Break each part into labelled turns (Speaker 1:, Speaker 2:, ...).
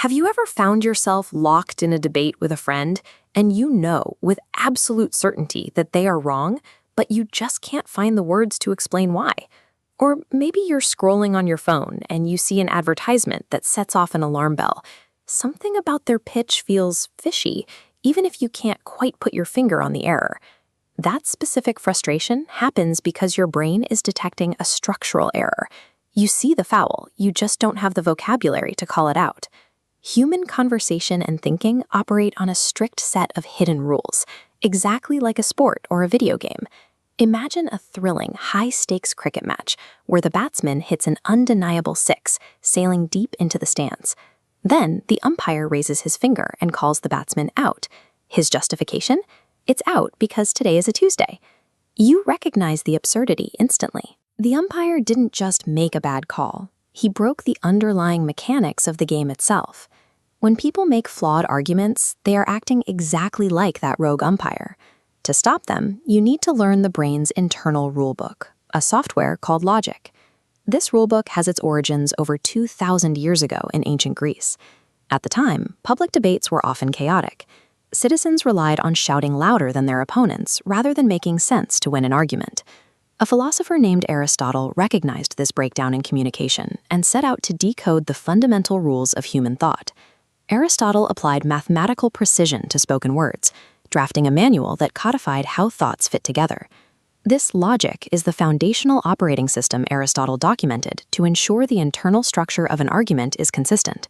Speaker 1: Have you ever found yourself locked in a debate with a friend and you know with absolute certainty that they are wrong, but you just can't find the words to explain why? Or maybe you're scrolling on your phone and you see an advertisement that sets off an alarm bell. Something about their pitch feels fishy, even if you can't quite put your finger on the error. That specific frustration happens because your brain is detecting a structural error. You see the foul, you just don't have the vocabulary to call it out. Human conversation and thinking operate on a strict set of hidden rules, exactly like a sport or a video game. Imagine a thrilling, high-stakes cricket match where the batsman hits an undeniable six, sailing deep into the stands. Then, the umpire raises his finger and calls the batsman out. His justification? It's out because today is a Tuesday. You recognize the absurdity instantly. The umpire didn't just make a bad call. He broke the underlying mechanics of the game itself. When people make flawed arguments, they are acting exactly like that rogue umpire. To stop them, you need to learn the brain's internal rulebook, a software called logic. This rulebook has its origins over 2,000 years ago in ancient Greece. At the time, public debates were often chaotic. Citizens relied on shouting louder than their opponents rather than making sense to win an argument. A philosopher named Aristotle recognized this breakdown in communication and set out to decode the fundamental rules of human thought. Aristotle applied mathematical precision to spoken words, drafting a manual that codified how thoughts fit together. This logic is the foundational operating system Aristotle documented to ensure the internal structure of an argument is consistent.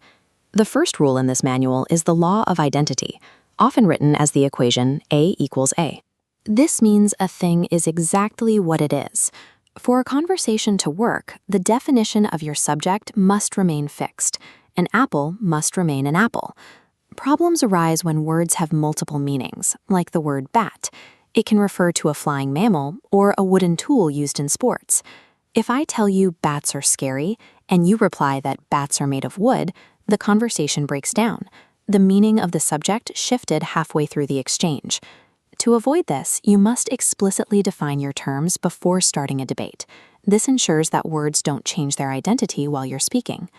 Speaker 1: The first rule in this manual is the law of identity, often written as the equation A equals A. This means a thing is exactly what it is. For a conversation to work, the definition of your subject must remain fixed. An apple must remain an apple. Problems arise when words have multiple meanings, like the word bat. It can refer to a flying mammal or a wooden tool used in sports. If I tell you bats are scary, and you reply that bats are made of wood, the conversation breaks down. The meaning of the subject shifted halfway through the exchange. To avoid this, you must explicitly define your terms before starting a debate. This ensures that words don't change their identity while you're speaking.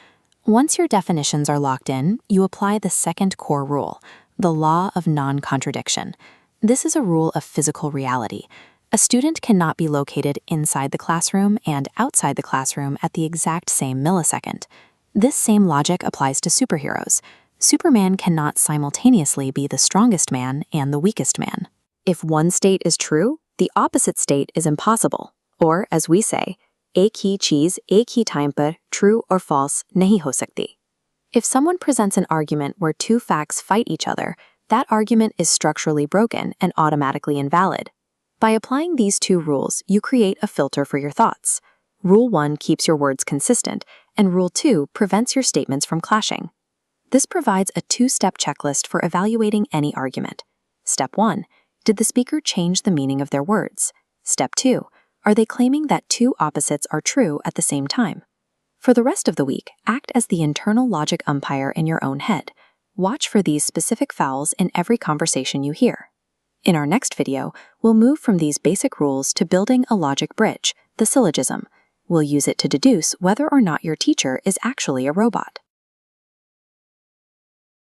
Speaker 1: Once your definitions are locked in, you apply the second core rule, the Law of Non-Contradiction. This is a rule of physical reality. A student cannot be located inside the classroom and outside the classroom at the exact same millisecond. This same logic applies to superheroes. Superman cannot simultaneously be the strongest man and the weakest man. If one state is true, the opposite state is impossible. Or, as we say, एक ही चीज़ एक ही time पर true or false नहीं हो सकती. If someone presents an argument where two facts fight each other, that argument is structurally broken and automatically invalid. By applying these two rules, you create a filter for your thoughts. Rule 1 keeps your words consistent, and Rule 2 prevents your statements from clashing. This provides a two-step checklist for evaluating any argument. Step 1. Did the speaker change the meaning of their words? Step 2. Are they claiming that two opposites are true at the same time? For the rest of the week, act as the internal logic umpire in your own head. Watch for these specific fouls in every conversation you hear. In our next video, we'll move from these basic rules to building a logic bridge, the syllogism. We'll use it to deduce whether or not your teacher is actually a robot.